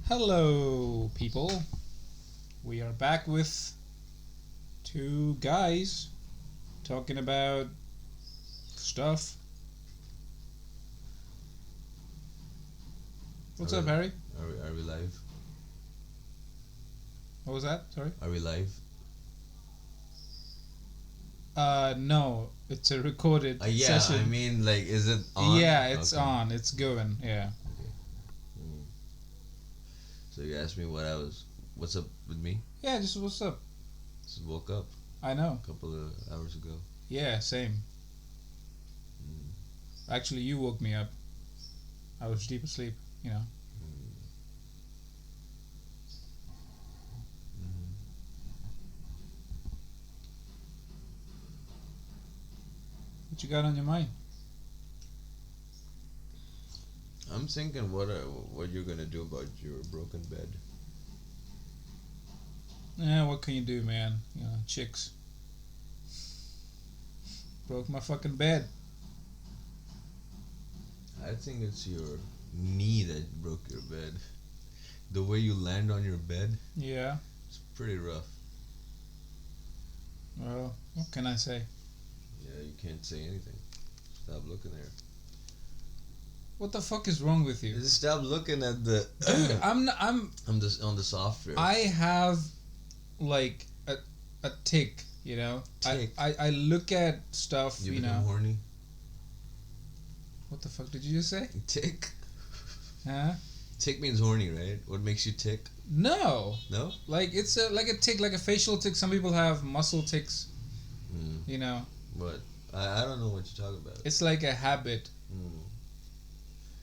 Hello, people. We are back with two guys talking about stuff. What's up, Harry? Are we live? What was that? Sorry. Are we live? No, it's a recorded Yeah, session. I mean, like, is it on? Yeah, it's Okay. on. It's going. Yeah. Okay. Mm. So you asked me what's up with me? Yeah. Just what's up? Just woke up I know. a couple of hours ago. Yeah. Same. Mm. Actually, you woke me up. I was deep asleep. You know. Mm. Mm. What you got on your mind? I'm thinking what you're gonna do about your broken bed. Yeah. What can you do, man? You know, chicks broke my fucking bed. I think it's your knee that broke your bed. The way you land on your bed, Yeah. it's pretty rough. Well, what can I say? Yeah, you can't say anything. Stop looking there. What the fuck is wrong with you? Just stop looking at the. Dude, I'm on the software. I have like a tick, you know. Tick? I look at stuff, You you become know. horny. What the fuck did you just say? Tick. Huh? Tick means horny, right? What makes you tick? No. No. Like it's like a tick, like a facial tick. Some people have muscle ticks, Mm. you know. What? I don't know what you're talking about. It's like a habit, Mm.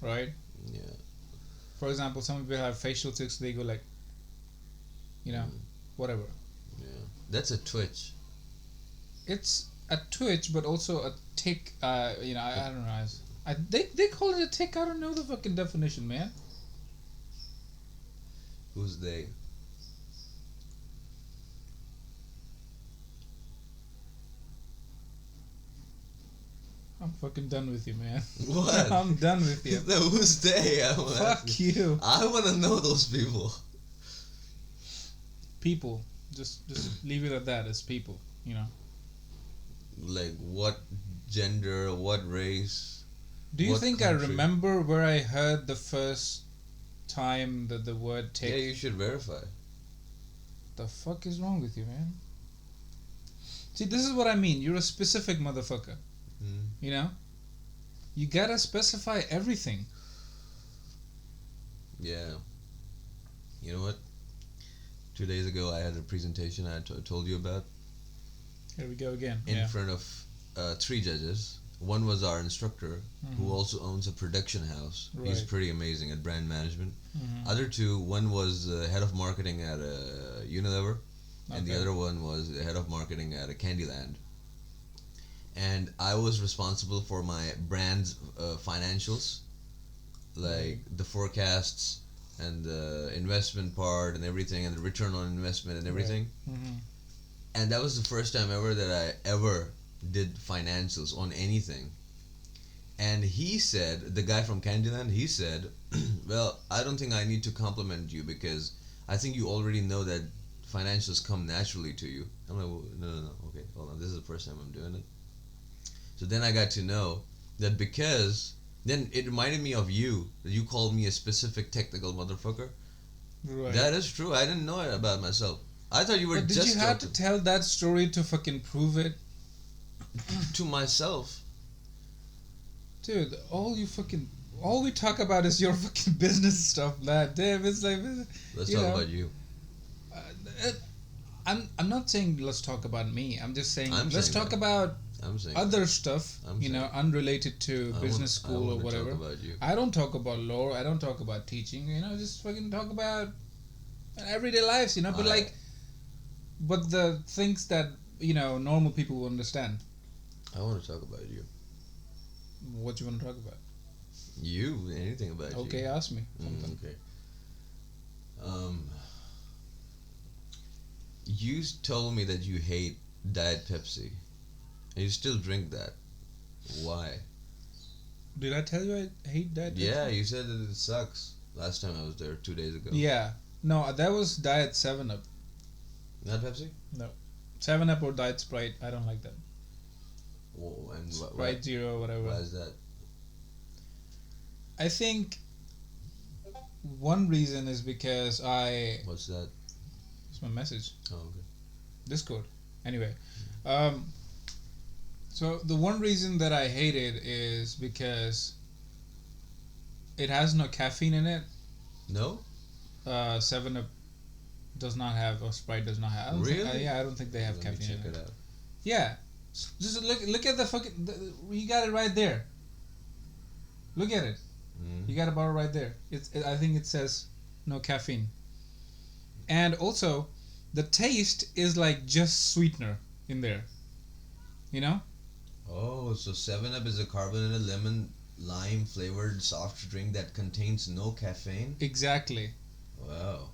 right? Yeah. For example, some people have facial ticks, they go like, you know, Mm. whatever. Yeah. That's a twitch. It's a twitch, but also a tick. You know, I don't know. They call it a tick. I don't know the fucking definition, man. Who's they? I'm fucking done with you, man. What? I'm done with you. No, who's they? Fuck you. I want to know those people. People. Just leave it at that. It's people. You know. Like what gender? What race? Do you What think country? I remember where I heard the first time that the word tick? Yeah, you should verify. The fuck is wrong with you, man? See, this is what I mean. You're a specific motherfucker. Mm. You know? You gotta specify everything. Yeah. You know what? 2 days ago, I had a presentation I told you about Here we go again. in Yeah. front of 3 judges. One was our instructor, who Mhm. also owns a production house. He's Right. pretty amazing at brand management. Mhm. Other two, one was head of marketing at Unilever, and the Okay. other one was the head of marketing at a Candyland. And I was responsible for my brand's financials, like the forecasts and the investment part and everything, and the return on investment and everything. Mhm. And that was the first time ever that I ever did financials on anything. And he said, the guy from Candyland, he said, well, I don't think I need to compliment you because I think you already know that financials come naturally to you. I'm like, well, no, okay, hold on, this is the first time I'm doing it. So then I got to know that because, then it reminded me of you, that you called me a specific technical motherfucker. Right. That is true, I didn't know it about myself. I thought you were But did just you have to joking. tell that story to fucking prove it? To myself. Dude, all we talk about is your fucking business stuff, lad. Damn, it's like Let's you talk know, about you. uh, it, I'm not saying let's talk about me. I'm just saying I'm let's saying talk that. about I'm saying other stuff, I'm you know, saying- unrelated to I business wanna- I school or wanna whatever. Talk about you. I don't talk about law. I don't talk about teaching. You know, just fucking talk about everyday lives. You know, but but the things that you know normal people will understand. I want to talk about you. What you want to talk about? You, anything about you. Okay, ask me. Okay. You told me that you hate Diet Pepsi, and you still drink that. Why? Did I tell you I hate that? Yeah, you said that it sucks. Last time I was there 2 days ago. Yeah. No, that was Diet 7 Up. Not Pepsi? No. 7 Up or Diet Sprite. I don't like that. Oh, and Sprite Zero, whatever. why is that? I think one reason is because What's that? It's my message. Oh, okay. Discord. Anyway. Um, so the one reason that I hate it is because it has no caffeine in it. No? 7 Up does not have, or Sprite does not have. Really? I don't think they have Let me caffeine check in it. it out. Yeah. Just look at the fucking. You got it right there. Look at it. Mm. You got a bottle right there. I think it says no caffeine. And also, the taste is like just sweetener in there. You know? Oh, so 7-Up is a carbonated lemon lime flavored soft drink that contains no caffeine? Exactly. Wow.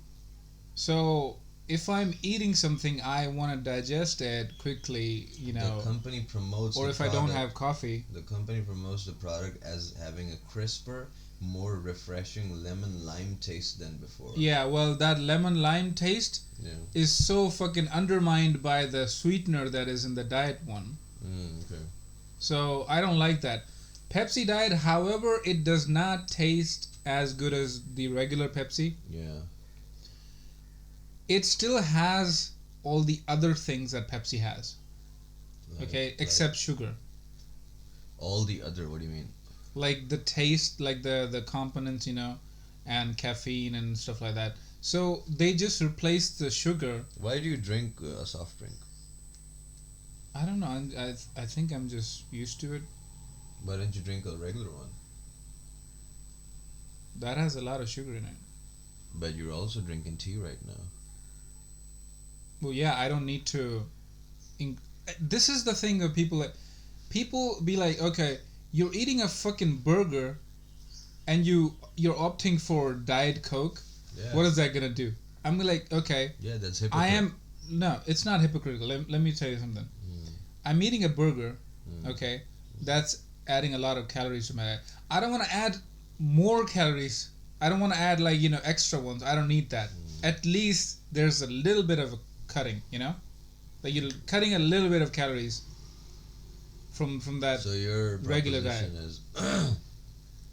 So if I'm eating something, I want to digest it quickly, you know. The company promotes Or the if product, I don't have coffee. The company promotes the product as having a crisper, more refreshing lemon lime taste than before. Yeah, well, that lemon lime taste Yeah. is so fucking undermined by the sweetener that is in the diet one. Okay. So I don't like that. Pepsi Diet, however, it does not taste as good as the regular Pepsi. Yeah. It still has all the other things that Pepsi has. Okay, except sugar. All the other, what do you mean? Like the taste, like the components, you know, and caffeine and stuff like that. So they just replaced the sugar. Why do you drink a soft drink? I don't know. I think I'm just used to it. Why don't you drink a regular one? That has a lot of sugar in it. But you're also drinking tea right now. Well, yeah, I don't need to. This is the thing of people. People be like, okay, you're eating a fucking burger, and you're opting for Diet Coke. Yeah. What is that gonna do? I'm like, okay, Yeah, that's hypocritical. I am. No, it's not hypocritical. Let me tell you something. Mm. I'm eating a burger, Mm. okay, that's adding a lot of calories to my diet. I don't want to add more calories. I don't want to add like, you know, extra ones. I don't need that. At least there's a little bit of a cutting, you know, like you're cutting a little bit of calories from that. So your regular proposition is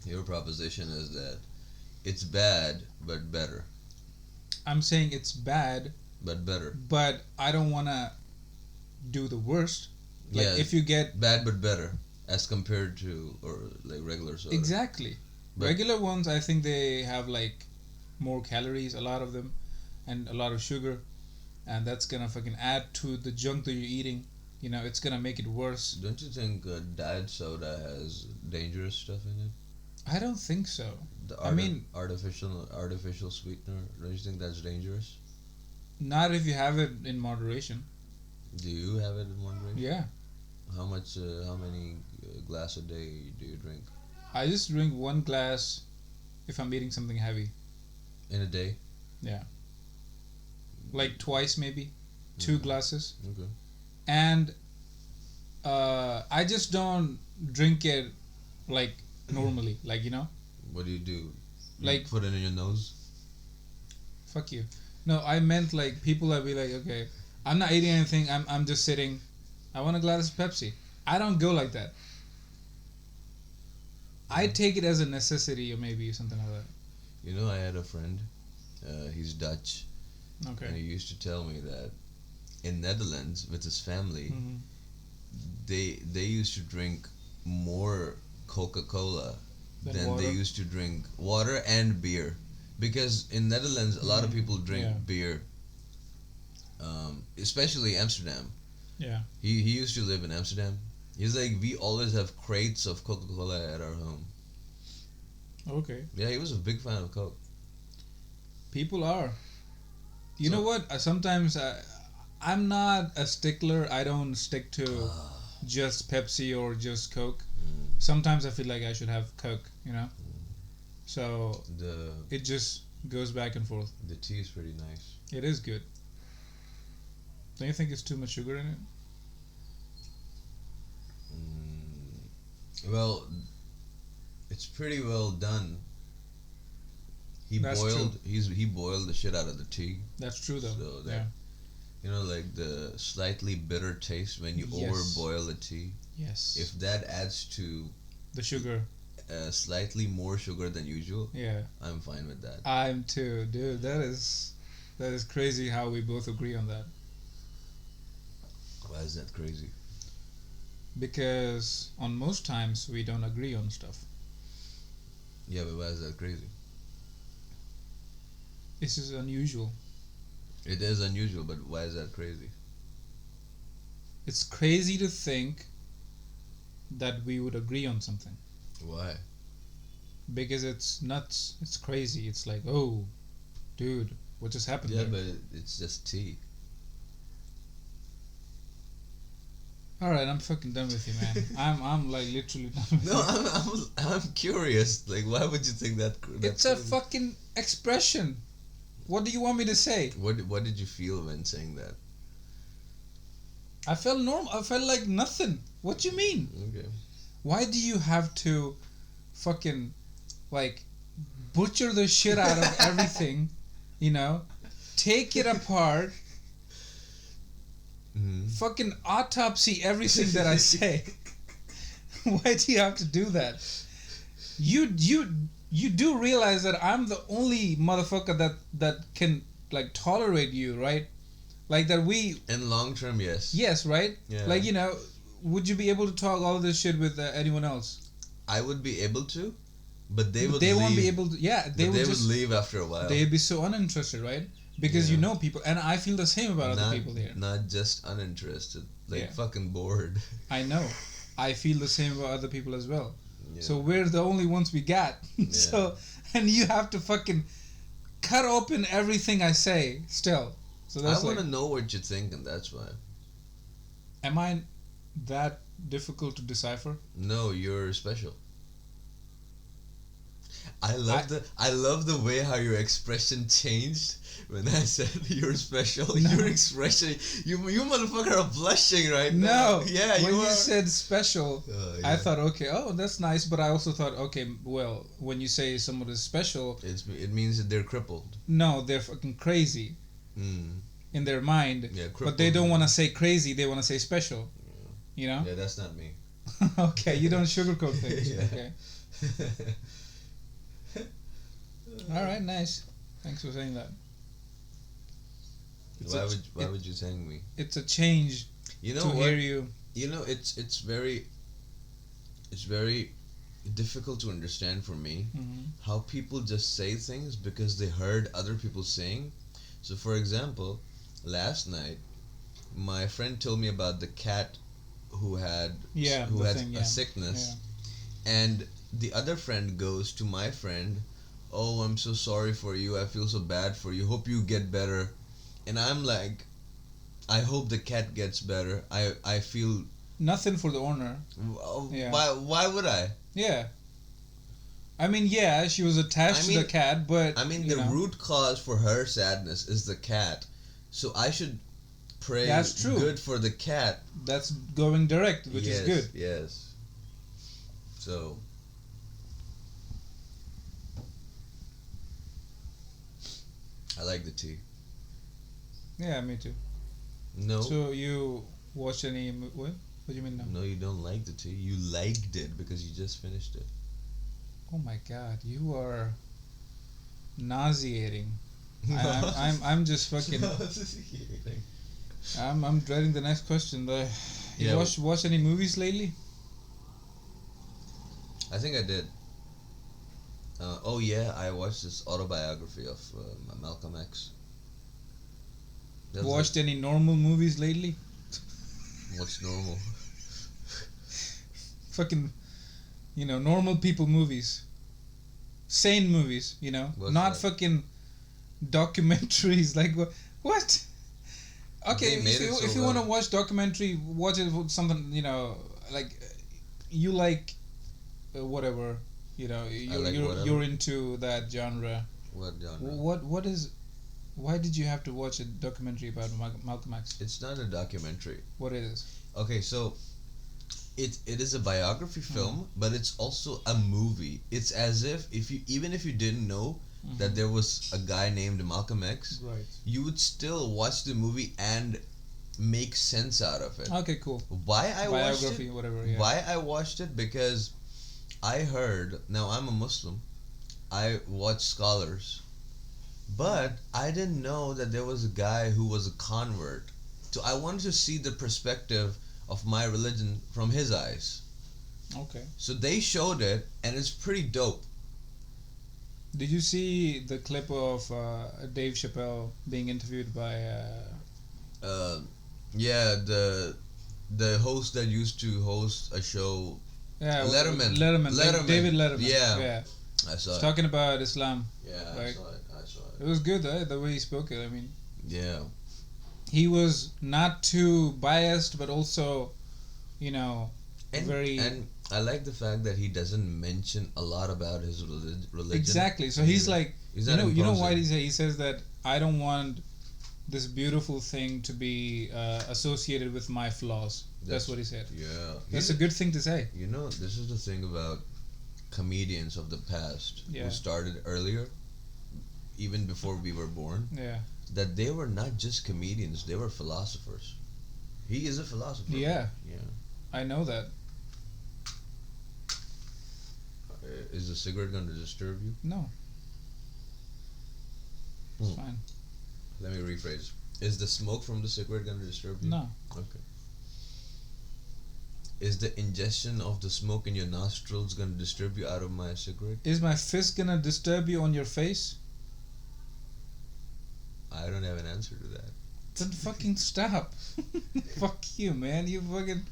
your proposition is that it's bad but better. I'm saying it's bad, But better. but I don't want to do the worst. Like Yeah, if you get bad but better as compared to or like regular soda. exactly But- regular ones, I think they have like more calories, a lot of them, and a lot of sugar, and that's gonna fucking add to the junk that you're eating. You know, it's gonna make it worse. Don't you think diet soda has dangerous stuff in it? I don't think so. The I mean- artificial sweetener. Don't you think that's dangerous? Not if you have it in moderation. Do you have it in moderation? Yeah, How much? How many glass a day do you drink I just drink one glass if I'm eating something heavy. in a day? Like twice maybe, 2 glasses. Okay. And I just don't drink it like normally, like, you know, What do? You Like- put it in your nose? fuck you. No, I meant like people that be like, okay, I'm not eating anything, I'm just sitting, I want a glass of Pepsi. I don't go like that. I take it as a necessity or maybe something like that. You know, I had a friend. He's Dutch, and Okay. he used to tell me that in Netherlands with his family, Mhm. they used to drink more Coca-Cola Than than they water? used to drink water and beer, because in Netherlands a lot of people drink yeah. beer, especially Amsterdam. Yeah. He used to live in Amsterdam. He's like, we always have crates of Coca-Cola at our home. Okay. Yeah, he was a big fan of Coke. People are. You So- know what? Sometimes I'm not a stickler. I don't stick to just Pepsi or just Coke. Sometimes I feel like I should have Coke, you know? So The it just goes back and forth. the tea is pretty nice. It is good. Don't you think it's too much sugar in it? Well, it's pretty well done. He That's boiled. He boiled the shit out of the tea. That's true though. So that Yeah. you know, like the slightly bitter taste when you Yes. overboil the tea. Yes. If that adds to The sugar. slightly more sugar than usual, Yeah. I'm fine with that. I'm too, dude. That is crazy how we both agree on that. Why is that crazy? Because on most times we don't agree on stuff. Yeah, but why is that crazy? This is unusual. It is unusual, but why is that crazy? It's crazy to think that we would agree on something. Why? Because it's nuts. It's crazy. It's like, oh, dude, what just happened Yeah, there? but it's just tea. Alright, I'm fucking done with you, man. I'm like literally done with No, you. I'm curious. Like, why would you think that? It's a fucking expression. What do you want me to say? What did you feel when saying that? I felt normal. I felt like nothing. What do you mean? Okay. Why do you have to fucking like butcher the shit out of everything, you know? Take it apart, Mm-hmm. fucking autopsy everything that I say. Why do you have to do that? You do realize that I'm the only motherfucker that can like tolerate you, right? Like that we In long term, yes. yes, right? Yeah. Like, you know, would you be able to talk all this shit with anyone else? I would be able to, but they would. They leave. won't be able to. Yeah, they But would they just. would leave after a while. They'd be so uninterested, right? Because you Yeah. know people, and I feel the same about not, other people here. Not just uninterested, like Yeah. fucking bored. I know. I feel the same about other people as well. Yeah. So we're the only ones we got. So, and you have to fucking cut open everything I say still. So I that's want like, to know what you think, and that's why. am I that difficult to decipher? No, you're special. I love the way how your expression changed when I said you're special. No. Your expression, you motherfucker are blushing right now. No. Yeah, when you you are. said special, Yeah. I thought, okay, oh, that's nice. But I also thought, okay, well, when you say someone is special, It means that they're crippled. no, they're fucking crazy Mm. in their mind. Yeah, But they crippled. don't want to say crazy. They want to say special. You know? Yeah, that's not me. Okay, you don't sugarcoat things. Yeah. Okay. All right, nice. Thanks for saying that. It's Why would you thank me? It's a change You know to what? hear you. You know, it's very difficult to understand for me Mhm. how people just say things because they heard other people saying. So, for example, last night, my friend told me about the cat who had Yeah, who the had thing, a yeah. sickness, Yeah. and the other friend goes to my friend, "Oh, I'm so sorry for you. I feel so bad for you. Hope you get better." And I'm like, I hope the cat gets better. I feel Nothing for the owner. Yeah. why would I? Yeah. I mean, yeah, she was attached I to mean- the cat, but I mean, you the know, root cause for her sadness is the cat. So I should pray That's true. good for the cat. that's going direct, which yes, is good. Yes. So I like the tea. Yeah, me too. No. So you watch any? What? What do you mean no? No, you don't like the tea. You liked it because you just finished it. Oh my God, you are nauseating. I'm just fucking. I'm dreading the next question. You Yeah, watch any movies lately? I think I did. Oh yeah, I watched this autobiography of Malcolm X. That was Watched any normal movies lately? like, what's normal? Fucking, normal people movies. Sane movies, What's not that? fucking documentaries. Like what? Okay, They made it so if you well. want to watch documentary, watch it with something like you like whatever. You're like you're, whatever. you're into that genre. What genre? What is? Why did you have to watch a documentary about Malcolm X? It's not a documentary. What it is? Okay, so it is a biography film, but it's also a movie. It's as if you even if you didn't know, that there was a guy named Malcolm X, Right. you would still watch the movie and make sense out of it. Okay, cool. Why I watched Biography, it? whatever. Yeah. Why I watched it? Because I heard. Now I'm a Muslim. I watch scholars, but I didn't know that there was a guy who was a convert. So I wanted to see the perspective of my religion from his eyes. Okay. So they showed it, and it's pretty dope. Did you see the clip of Dave Chappelle being interviewed by? Yeah, the host that used to host a show, Yeah, Letterman. Letterman. David Letterman. Yeah. Yeah. I saw He's it. talking about Islam. Yeah, I like- saw it. I saw It it. was good, the way he spoke it. I mean, Yeah. he was not too biased, but also, you know, very And I like the fact that he doesn't mention a lot about his religion. exactly. So he's like, He's you not know why imposing. he says that I don't want this beautiful thing to be associated with my flaws. That's what he said. Yeah. That's a good thing to say. You know, this is the thing about comedians of the past Yeah. who started earlier, even before we were born, Yeah. that they were not just comedians, they were philosophers. He is a philosopher. Yeah. Yeah. I know that. Is the cigarette going to disturb you? No. It's Hmm. fine. Let me rephrase. Is the smoke from the cigarette going to disturb you? No. Okay. Is the ingestion of the smoke in your nostrils going to disturb you out of my cigarette? Is my fist gonna disturb you on your face? I don't have an answer to that. Then fucking stop. Fuck you, man. You fucking.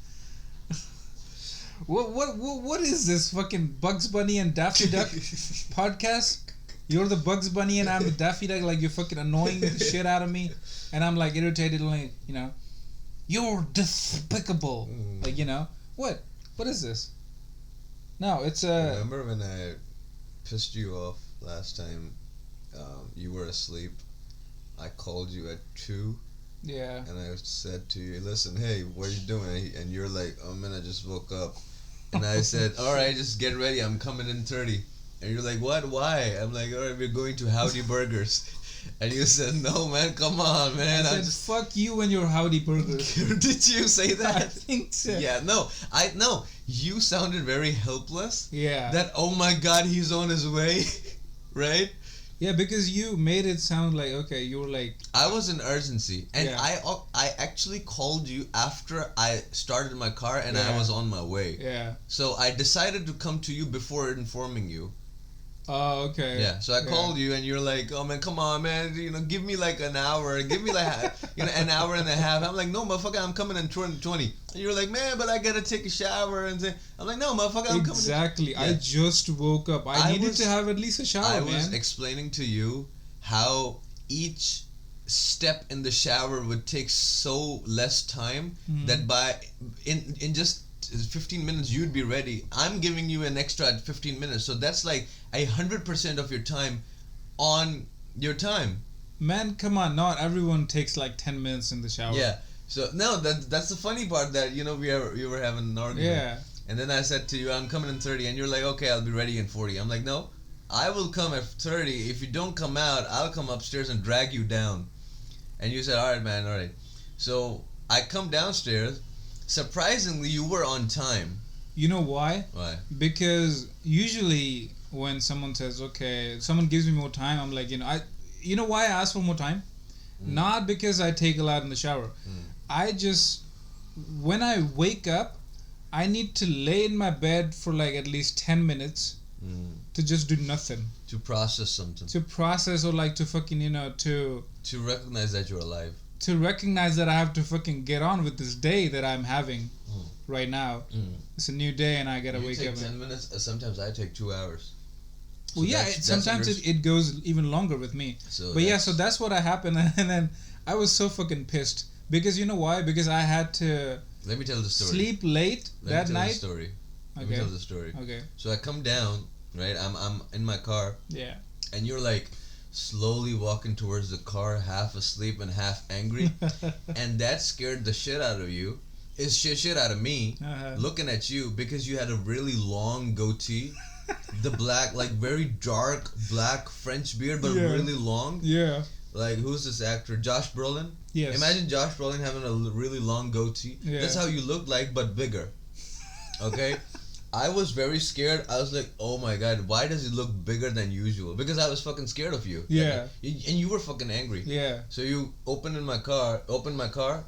What is this fucking Bugs Bunny and Daffy Duck podcast? You're the Bugs Bunny and I'm the Daffy Duck. Like, you're fucking annoying the shit out of me, and I'm like irritated. Like, you know, you're despicable. Mm. Like, you know, what? What is this? No, it's Remember when I pissed you off last time? You were asleep. I called you at 2 yeah. and I said to you, listen, hey, what are you doing? And you're like, oh man, I just woke up. And I said, alright, just get ready, I'm coming in 30. And you're like, what? Why? I'm like, alright, we're going to Howdy Burgers. And you said, no man, come on man. I said, fuck you and your Howdy Burgers. Did you say I that? think so. Yeah, no. You sounded very helpless. Yeah. That, oh my god, he's on his way. Right? Yeah, because you made it sound like, okay, you were like, I was in urgency, and Yeah. I actually called you after I started my car and I Yeah. was on my way. yeah. So I decided to come to you before informing you. Oh, okay. Yeah. So I Yeah. called you and you're like, "Oh man, come on, man. You know, give me like an hour. Give me like an hour and a half." I'm like, "No, motherfucker, I'm coming in 2020." And you're like, "Man, but I gotta take a shower and say." I'm like, "No, motherfucker, I'm coming." Exactly. I Yeah. just woke up. I needed to have at least a shower, I man. was explaining to you how each step in the shower would take so less time that by in just 15 minutes you'd be ready. I'm giving you an extra 15 minutes, so that's like 100% of your time on your time. Man, come on. Not everyone takes like 10 minutes in the shower. Yeah. So no, that's the funny part, that we were having an argument. Yeah. And then I said to you, I'm coming in 30, and you're like, okay, I'll be ready in 40. I'm like, no, I will come at 30. If you don't come out, I'll come upstairs and drag you down. And you said, all right, man, all right. So I come downstairs. Surprisingly, you were on time. You know why? Why? Because usually when someone says, okay, someone gives me more time, I'm like, you know why I ask for more time? Not because I take a lot in the shower. I just, when I wake up, I need to lay in my bed for like at least 10 minutes to just do nothing. To process something. To process, or like to fucking, to recognize that you're alive. to recognize that I have to fucking get on with this day that I'm having right now. It's a new day and I gotta You wake take up. 10 minutes. Sometimes I take 2 hours. So Well, yeah, that's sometimes it goes even longer with me. So But yeah, so that's what happened. And then I was so fucking pissed. Because you know why? Because I had to Let me tell the story. sleep late Let that me tell night. the story. Let me Okay. tell the story. Okay. So I come down, right? I'm in my car, Yeah. and you're like slowly walking towards the car, half asleep and half angry, and that scared the shit out of you. It's shit out of me Uh-huh. looking at you because you had a really long goatee the black, like very dark black French beard, but Yeah. really long. Yeah. Like, who's this actor? Josh Brolin. Yes. Imagine Josh Brolin having a really long goatee. Yeah. That's how you look like, but bigger. Okay. I was very scared. I was like, oh my god, why does he look bigger than usual? Because I was fucking scared of you. Yeah. And you were fucking angry. Yeah. So you opened my car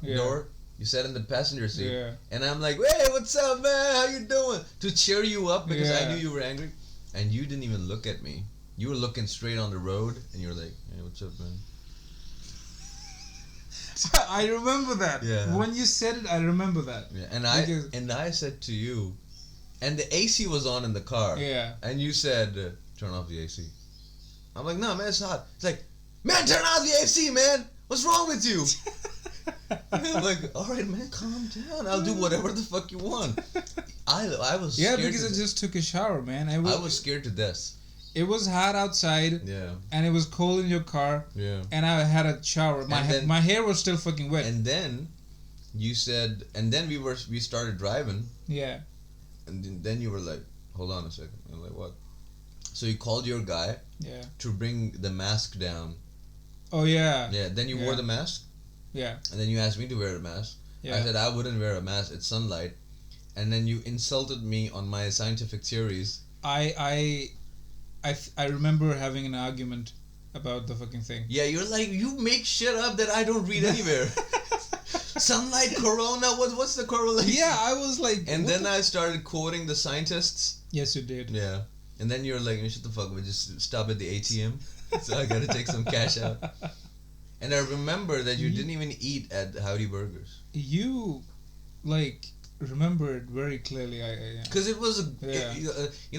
Yeah. door. You sat in the passenger seat. Yeah. And I'm like, hey, what's up, man? How you doing? To cheer you up because I Yeah. knew you were angry. And you didn't even look at me. You were looking straight on the road, and you were like, hey, what's up, man? I remember that. Yeah. When you said it, I remember that. Yeah. Because- And I said to you, and the AC was on in the car. Yeah. And you said, turn off the AC. I'm like, no, man, it's hot. It's like, man, turn off the AC, man. What's wrong with you? And I'm like, all right, man, calm down. I'll do whatever the fuck you want. I was Yeah, scared because to I just took a shower, man. I was scared to death. It was hot outside, Yeah, and it was cold in your car, yeah. and I had a shower. And then- My hair was still fucking wet. And then you said, and then we started driving, Yeah. and then you were like, hold on a second. I'm like, what? So you called your guy Yeah. to bring the mask down. Oh yeah. Yeah. Then you wore Yeah. the mask, Yeah. and then you asked me to wear a mask. Yeah. I said I wouldn't wear a mask. It's sunlight. And then you insulted me on my scientific theories. I remember having an argument about the fucking thing. Yeah, you're like, you make shit up that I don't read anywhere. Sunlight, corona, what's the correlation? Yeah, I was like. And what then the- I started quoting the scientists. Yes, you did. Yeah. And then you're like, shut the fuck up, just stop at the ATM. So I gotta take some cash out. And I remember that you didn't even eat at Howdy Burgers. You, like, remember it very clearly. I Because it was Yeah.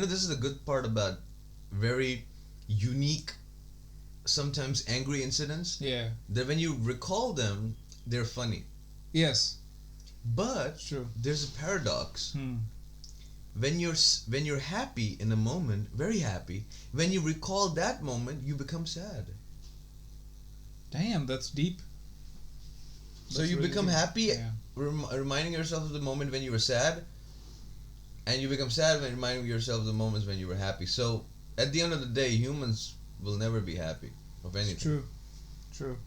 this is the good part about very unique, sometimes angry incidents. yeah. That when you recall them, they're funny. Yes. But True. there's a paradox. Hmm. When you're happy in a moment, very happy, when you recall that moment, you become sad. Damn, that's deep. So That's you really become deep. happy, Yeah. reminding yourself of the moment when you were sad, and you become sad when reminding yourself of the moments when you were happy. So at the end of the day, humans will never be happy of anything. It's true. True.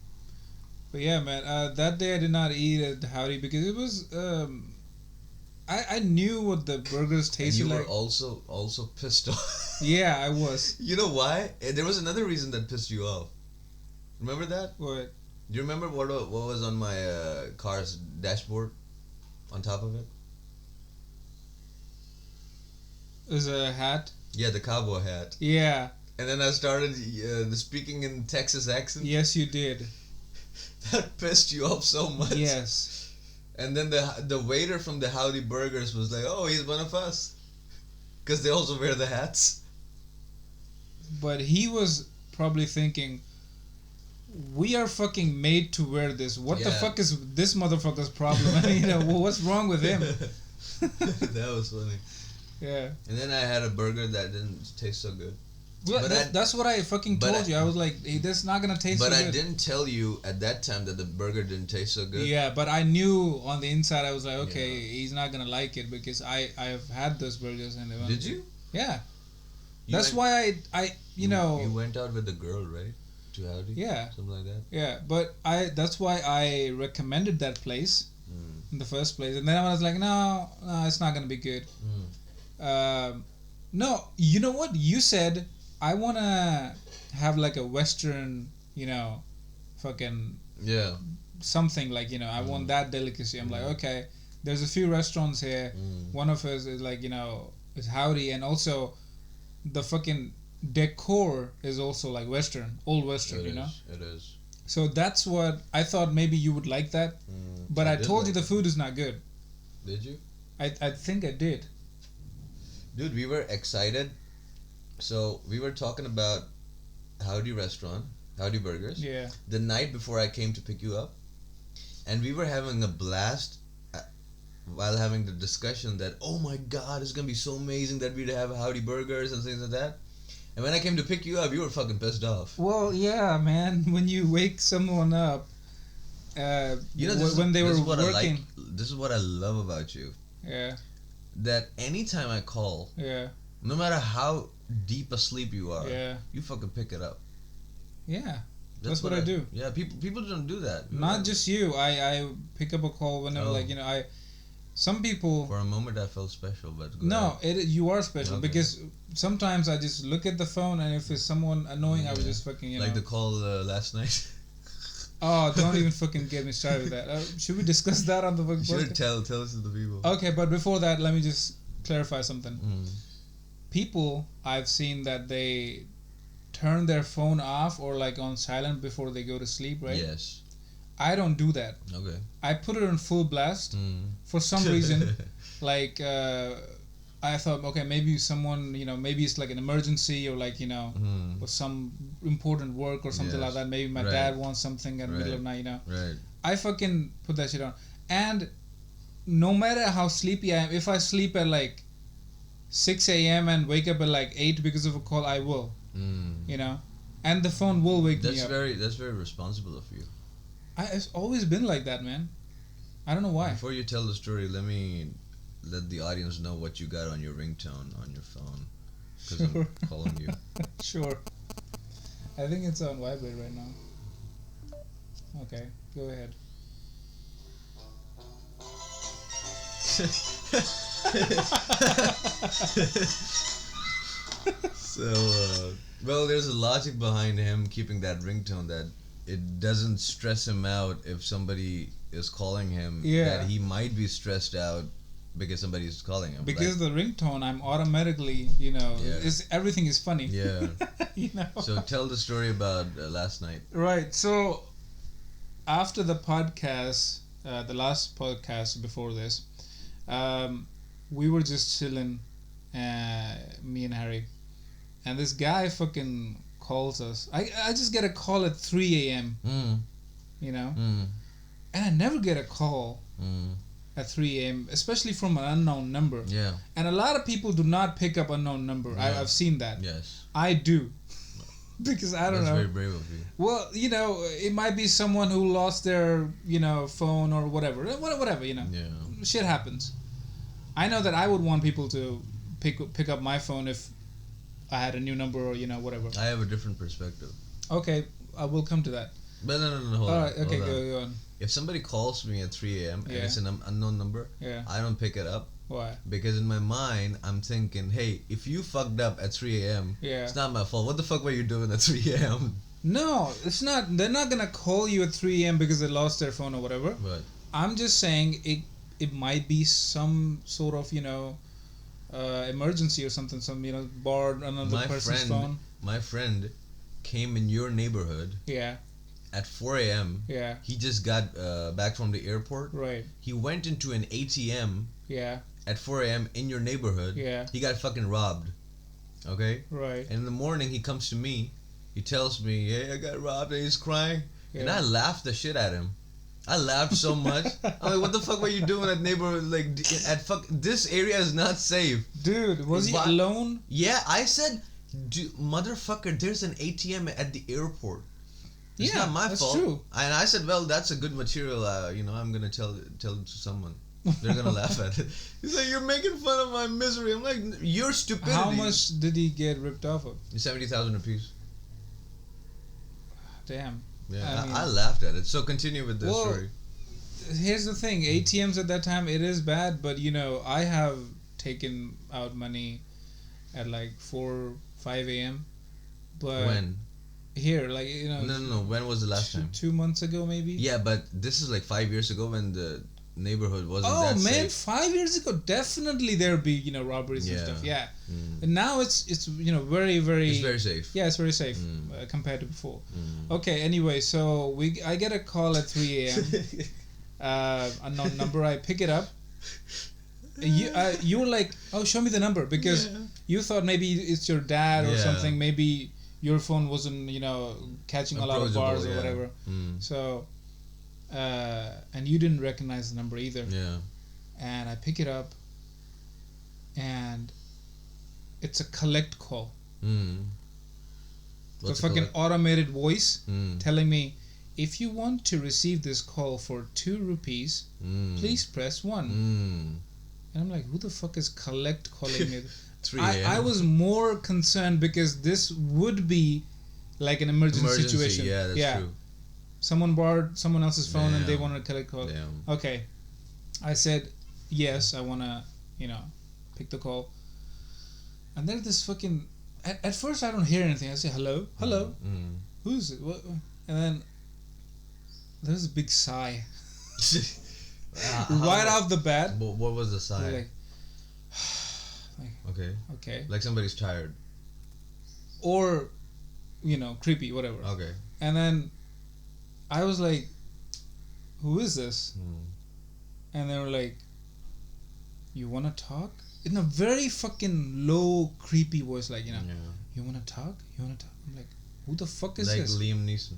But yeah, man. That day I did not eat at Howdy because it was. I knew what the burgers And tasted you were like. also pissed off. Yeah, I was. You know why? There was another reason that pissed you off. Remember that? What? Do you remember what was on my car's dashboard? On top of it? Is a hat? Yeah, the cowboy hat. Yeah. And then I started speaking in Texas accent. Yes, you did. That pissed you off so much. Yes. And then the waiter from the Howdy Burgers was like, "Oh, he's one of us," because they also wear the hats. But he was probably thinking, we are fucking made to wear this. What the Yeah. fuck is this motherfucker's problem? What's wrong with him? That was funny. Yeah. And then I had a burger that didn't taste so good. Well, But that's what I fucking but told I- you. I was like, hey, that's not gonna taste But so I good. didn't tell you at that time that the burger didn't taste so good. Yeah, but I knew on the inside I was like, okay, Yeah. he's not gonna like it because I've had those burgers and they were- Did you? Yeah. You That's went- why I you know You went out with the girl, right? To Howdy. Yeah. Something like that. Yeah, but that's why I recommended that place Mm. in the first place, and then I was like, no, it's not gonna be good. No, you know what? You said I wanna have like a Western, fucking Yeah. something like I want that delicacy. I'm like, okay, there's a few restaurants here. Mm. One of us is like is Howdy, and also the fucking decor is also like Western, old Western, It is. So that's what I thought. Maybe you would like that, Mm. but I did told you like the food is not good. Did you? I think I did. Dude, we were excited. So we were talking about Howdy Restaurant, Howdy Burgers, Yeah. the night before I came to pick you up, and we were having a blast while having the discussion that, oh my god, it's gonna be so amazing that we'd have Howdy Burgers and things like that. And when I came to pick you up, you were fucking pissed off. Well, yeah, man. When you wake someone up, when they were working. This is what I love about you. Yeah. That anytime I call, Yeah. No matter how deep asleep you are, Yeah. you fucking pick it up. Yeah. That's what I do. Yeah, people don't do that. Not just you. I pick up a call whenever, Oh. like, some people. For a moment, I felt special, but go No, ahead. you are special Okay. because sometimes I just look at the phone and if it's someone annoying, I would Yeah. just fucking Like the call last night. Oh, don't even fucking get me started with that. Should we discuss that on the You should podcast? tell us to the people. Okay, but before that, let me just clarify something. Mm. People, I've seen that they turn their phone off or like on silent before they go to sleep, right? Yes. I don't do that. Okay. I put it on full blast. Mm. For some reason, like I thought, okay, maybe someone, maybe it's like an emergency or like, Mm. or some important work or something like Yes. that. Maybe my Right. dad wants something at the middle of Right. night, Right. I fucking put that shit on. And no matter how sleepy I am, if I sleep at like 6 a.m. and wake up at like 8 because of a call, I will, Mm. And the phone will wake me That's up. that's very responsible of you. It's always been like that, man. I don't know why. Before you tell the story, let the audience know what you got on your ringtone on your phone. Because Sure. I'm calling you. Sure. I think it's on vibrate right now. Okay, go ahead. So, well, there's a logic behind him keeping that ringtone that it doesn't stress him out if somebody is calling him. Yeah. That he might be stressed out because somebody is calling him. Because the ringtone, I'm automatically, Yeah. everything is funny. Yeah. Yeah. So tell the story about last night. Right. So after the podcast, the last podcast before this, we were just chilling, me and Harry, and this guy fucking calls us. I just get a call at 3 a.m. Mm. And I never get a call at 3 a.m. especially from an unknown number. Yeah. And a lot of people do not pick up unknown number. Yeah. I've seen that. Yes. I do. Because I don't That's know. very brave of you. Well, it might be someone who lost their, phone or whatever. Whatever, Yeah. Shit happens. I know that I would want people to pick up my phone if I had a new number or, whatever. I have a different perspective. Okay, I will come to that. But no, hold All on. right, okay, hold on. go on. If somebody calls me at 3 a.m. and Yeah. it's an unknown number, Yeah. I don't pick it up Why? because in my mind I'm thinking, hey, if you fucked up at 3 a.m., Yeah. it's not my fault. What the fuck were you doing at 3 a.m.? No, it's not. They're not gonna call you at 3 a.m. because they lost their phone or whatever. But I'm just saying it might be some sort of emergency or something. Borrowed another my person's friend, phone. my friend came in your neighborhood Yeah, at 4 a.m. yeah, He just got back from the airport. right. He went into an ATM Yeah, at 4 a.m. in your neighborhood. yeah, He got fucking robbed. Okay? right. And in the morning, he comes to me. He tells me, "Hey, I got robbed," and he's crying. And Yeah. I laughed the shit at him. I laughed so much. I'm like, "What the fuck were you doing at neighborhood? Like, this area is not safe." Dude, was he Why- alone? Yeah, I said, "Motherfucker, there's an ATM at the airport. It's Yeah, not my that's fault." true. And I said, "Well, that's a good material. I'm gonna tell it to someone. They're gonna laugh at it." He's like, "You're making fun of my misery." I'm like, "Your stupidity." How much did he get ripped off of? 70,000 apiece. Damn. Yeah, I mean- I laughed at it. So continue with the Well, story. Here's the thing: ATMs at that time, it is bad, but I have taken out money at like 4, 5 a.m. But When? here, like No. When was the last time? 2 months ago, maybe. Yeah, but this is like 5 years ago when the neighborhood wasn't Oh that man, safe. 5 years ago, definitely there'd be robberies and Yeah. stuff. Yeah, Mm. and now it's very very. It's very safe. Yeah, it's very safe Mm. compared to before. Mm. Okay, anyway, so I get a call at 3 a.m. Unknown number. I pick it up. You were like, "Oh, show me the number," because Yeah. you thought maybe it's your dad or Yeah. something. Maybe your phone wasn't catching a lot of Approachable, bars or yeah. whatever. Mm. So, and you didn't recognize the number either. Yeah. And I pick it up, and it's a collect call. Mm. What's The it fucking called? automated voice Mm. telling me, if you want to receive this call for 2 rupees, Mm. please press 1. Mm. And I'm like, who the fuck is collect calling me? 3 I a.m. was more concerned because this would be like an emergency situation. Yeah, that's true. Someone borrowed someone else's phone and they Damn. wanted to collect call. Damn. Okay. I said, yes, I want to, pick the call. And then this fucking... At first, I don't hear anything. I say, hello? Hello? Mm. Who's it? What? And then there's a big sigh. Right off the bat. What was the sigh? Like, Okay. okay. Like somebody's tired. Or, creepy, whatever. Okay. And then I was like, who is this? Mm. And they were like, you want to talk? In a very fucking low, creepy voice, like, Yeah. you want to talk? You want to talk? I'm like, who the fuck is Like this? Liam Neeson.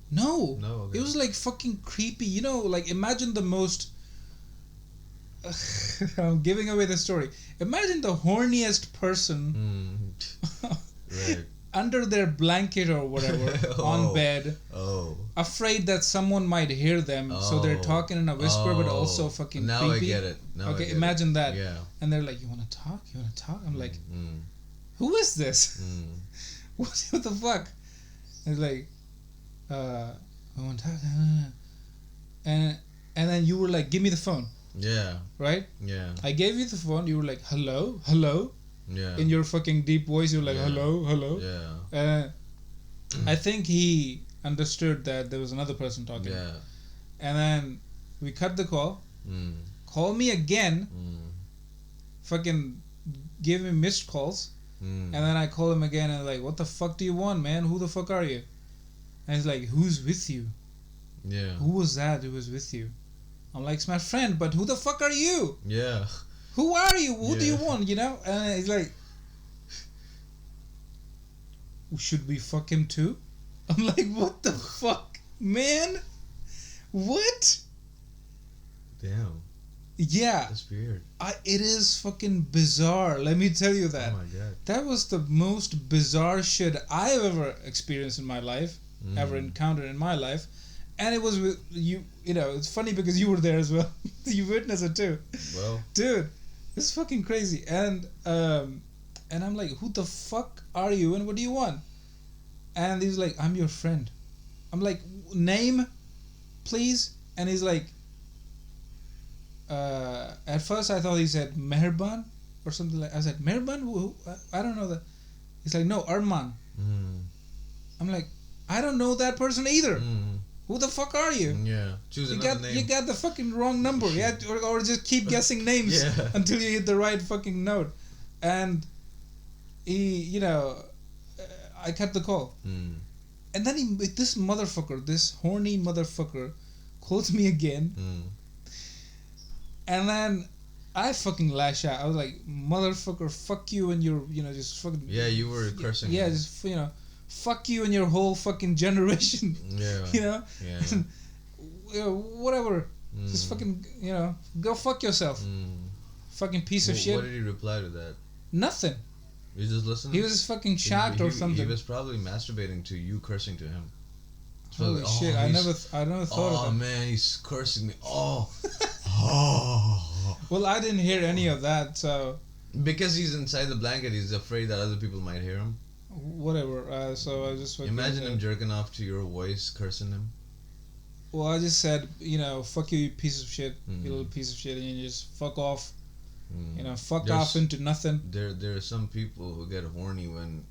No. No. Okay. It was like fucking creepy. Like imagine the most... I'm giving away the story. Imagine the horniest person Right. under their blanket or whatever on bed, Oh. afraid that someone might hear them, so they're talking in a whisper, but also fucking now creepy. I get it. Now Okay, I get imagine it. that. Yeah. And they're like, you want to talk? You want to talk? I'm like, Mm. who is this? Mm. What the fuck? And it's like, I want to talk. And then you were like, give me the phone, Yeah. right? Yeah. I gave you the phone. You were like, hello, hello. Yeah. In your fucking deep voice, you're like, Yeah. hello, hello. Yeah. I think he understood that there was another person talking. Yeah. And then we cut the call. Mm. Call me again. Mm. Fucking give me missed calls. Mm. And then I call him again and like, what the fuck do you want, man? Who the fuck are you? And he's like, who's with you? Yeah. Who was that who was with you? I'm like, it's my friend, but who the fuck are you? Yeah. Who are you? Who do you Yeah. want? And he's like, should we fuck him too? I'm like, what the fuck, man? What? Damn. Yeah, That's weird. it is fucking bizarre. Let me tell you that. Oh my god. That was the most bizarre shit I've ever experienced in my life, ever encountered in my life. And it was with you, it's funny because you were there as well. You witnessed it too. Well. Dude, it's fucking crazy. And I'm like, who the fuck are you and what do you want? And he's like, I'm your friend. I'm like, name, please? And he's like, at first I thought he said Meherban or something like. I said, Meherban? Who? I don't know that. He's like, no, Arman. Mm. I'm like, I don't know that person either. Mm. Who the fuck are you? Yeah. Choose another name. You got the fucking wrong number. Yeah, or just keep guessing names Yeah. until you hit the right fucking note. And he, I cut the call. Mm. And then this motherfucker, this horny motherfucker, calls me again. Mm. And then I fucking lash out. I was like, motherfucker, fuck you and your, just fucking... Yeah, you were cursing. Yeah, him. just, fuck you and your whole fucking generation. Yeah. Yeah. Whatever. Mm. Just fucking, go fuck yourself. Mm. Fucking piece of shit. What did he reply to that? Nothing. You just listened? He was just fucking shocked or something. He was probably masturbating to you cursing to him. It's Holy probably, shit! I never thought of Oh that. man, he's cursing me. Oh. Well, I didn't hear any of that, so Because he's inside the blanket, he's afraid that other people might hear him. whatever. So I just fucking, Imagine him jerking off to your voice, cursing him. Well, I just said, fuck you, you piece of shit, Mm. you little piece of shit, and you just fuck off. Mm. Fuck There's- off into nothing. There are some people who get horny when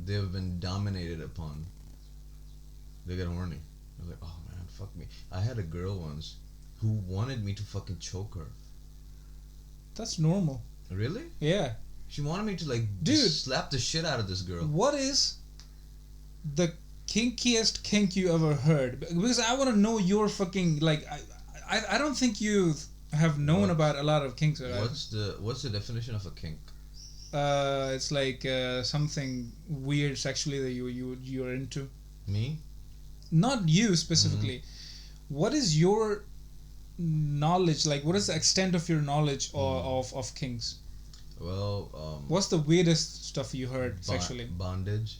they've been dominated upon. They get horny. They're like, oh man, fuck me. I had a girl once who wanted me to fucking choke her. That's normal. Really? Yeah. She wanted me to like Dude. just slap the shit out of this girl. What is the kinkiest kink you ever heard? Because I want to know your fucking like. I don't think you have known What? about a lot of kinks. Right? What's the definition of a kink? It's like something weird sexually that you're into. Me? Not you specifically. What is your knowledge like? What is the extent of your knowledge of kinks? Well, What's the weirdest stuff you heard sexually? Bondage.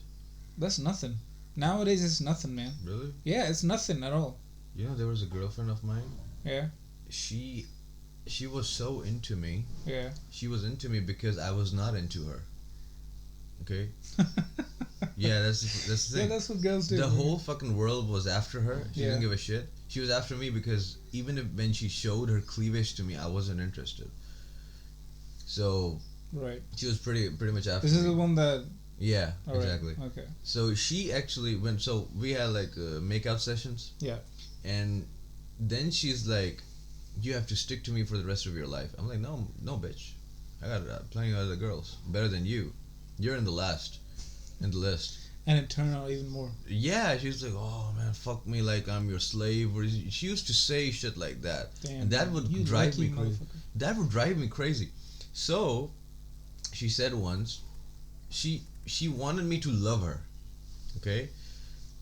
That's nothing. Nowadays it's nothing, man. Really? Yeah, it's nothing at all. You know, there was a girlfriend of mine. Yeah. She she was so into me. Yeah. She was into me because I was not into her. Okay. Yeah, that's the Yeah, thing. that's what girls do. The whole fucking world was after her. She Yeah. didn't give a shit. She was after me because even if when she showed her cleavage to me, I wasn't interested. So Right. she was pretty much after This is me. the one that. Yeah, All right. exactly. Okay. So she actually went. So we had like makeout sessions. Yeah. And then she's like, "You have to stick to me for the rest of your life." I'm like, "No, no, bitch. I got plenty of other girls better than you. You're in the list." And it turned out even more. Yeah, she was like, "Oh man, fuck me like I'm your slave." Or she used to say shit like that, Damn. and that man. would You drive lucky me crazy. motherfucker. That would drive me crazy. So, she said once, she wanted me to love her. Okay,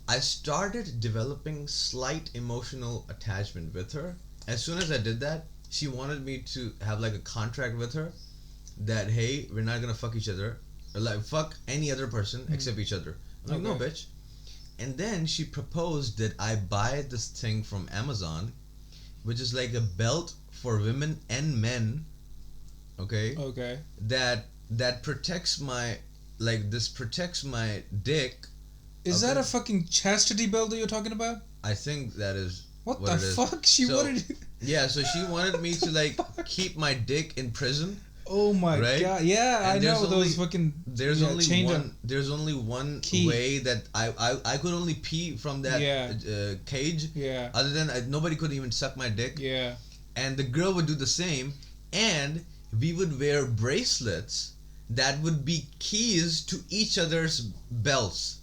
I started developing slight emotional attachment with her. As soon as I did that, she wanted me to have like a contract with her that hey, we're not gonna fuck each other, or like fuck any other person except each other. I'm like, no, Okay. bitch. And then she proposed that I buy this thing from Amazon, which is like a belt for women and men. Okay, Okay. that protects my this protects my dick. Is Okay. that a fucking chastity belt that you're talking about? I think that is What what the it is. fuck? She So- wanted. Yeah, so she wanted me to like keep my dick in prison. Oh my Right? god! Yeah, And I know there's those only- fucking. There's yeah, only chained one. up. There's only one Key. way that I could only pee from that Yeah. cage. Yeah. Other than nobody could even suck my dick. Yeah. And the girl would do the same, and we would wear bracelets that would be keys to each other's belts,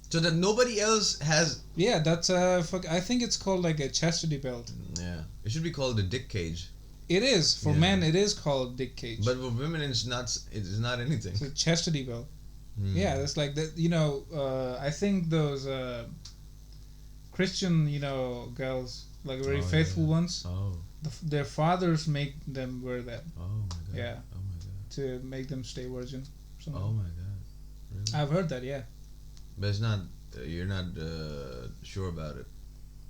so that nobody else has. Yeah, that's a fuck. I think it's called like a chastity belt. Yeah, it should be called a dick cage. It is for Yeah. men. It is called dick cage. But for women, it's not. It's not anything. it's a chastity belt. Hmm. Yeah, that's like that. You know, I think those Christian, girls, like very Oh, faithful yeah. ones. Oh. Their fathers make them wear that Oh my god. Yeah. Oh my god. to make them stay virgin. Something. Oh my god. Really? I've heard that. Yeah. But it's not. You're not sure about it.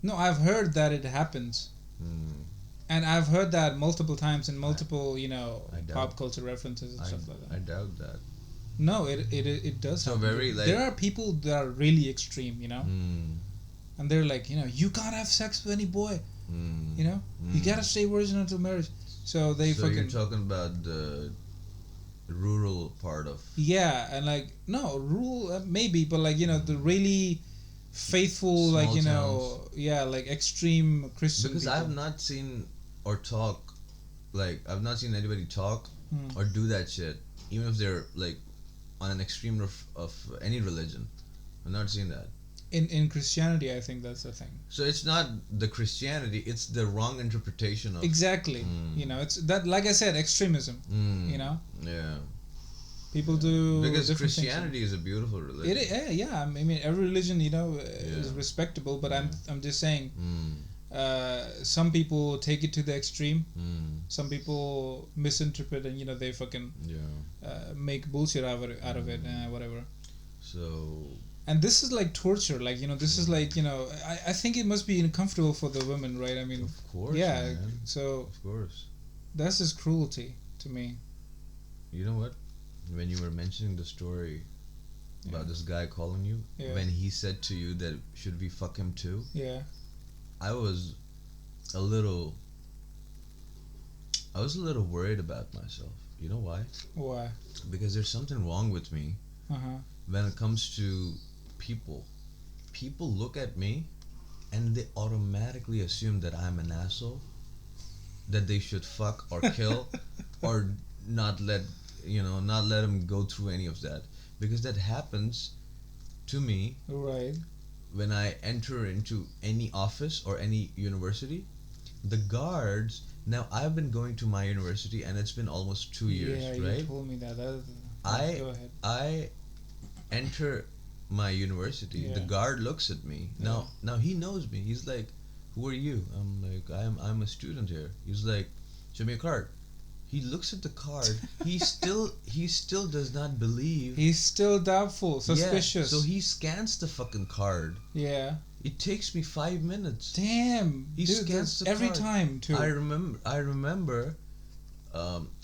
No, I've heard that it happens. Hmm. And I've heard that multiple times in multiple, I doubt- pop culture references and stuff like that. I doubt that. No, it does. So happen. very, like- there are people that are really extreme, Hmm. and they're like, you can't have sex with any boy, Hmm. you Hmm. gotta stay virgin until marriage. So they So fucking you're talking about the rural part of. yeah, and like no rule maybe, but like the really faithful Small like towns. yeah, like extreme Christian Because people. I have not seen or talk, I've not seen anybody talk Hmm. or do that shit, even if they're like on an extreme of any religion. I've not seen that. in Christianity, I think that's the thing. So it's not the Christianity; it's the wrong interpretation of. Exactly. Hmm. It's that, like I said, extremism. Mm, Yeah. Yeah. People do Because different things. Christianity is a beautiful religion. Yeah. I mean, every religion, is Yeah. respectable. But I'm just saying, Mm, some people take it to the extreme. mm, Some people misinterpret, and they fucking yeah. make bullshit out of it, whatever. So. And this is like torture. Like this is like I think it must be uncomfortable for the women, right? I mean, Of course. yeah. Man. So Of course. that's just cruelty to me. You know what? When you were mentioning the story about Yeah. this guy calling you, Yeah. when he said to you that should we fuck him too, Yeah. I was a little worried about myself. You know why? Why? Because there's something wrong with me Uh-huh. when it comes to people. People look at me and they automatically assume that I'm an asshole, that they should fuck or kill or not let him go through any of that, because that happens to me Right. when I enter into any office or any university. The guards, now I've been going to my university and it's been almost 2 years, Yeah, right? you told me that. I- Go ahead. I enter my university. The Yeah. guard looks at me. Now he knows me. He's like, "Who are you?" I'm like, "I'm a student here." He's like, "Show me a card." He looks at the card. he still does not believe. He's still doubtful, Yeah, suspicious. so he scans the fucking card. Yeah. It takes me 5 minutes. Damn, He dude, scans that's the every card. time too. I remember,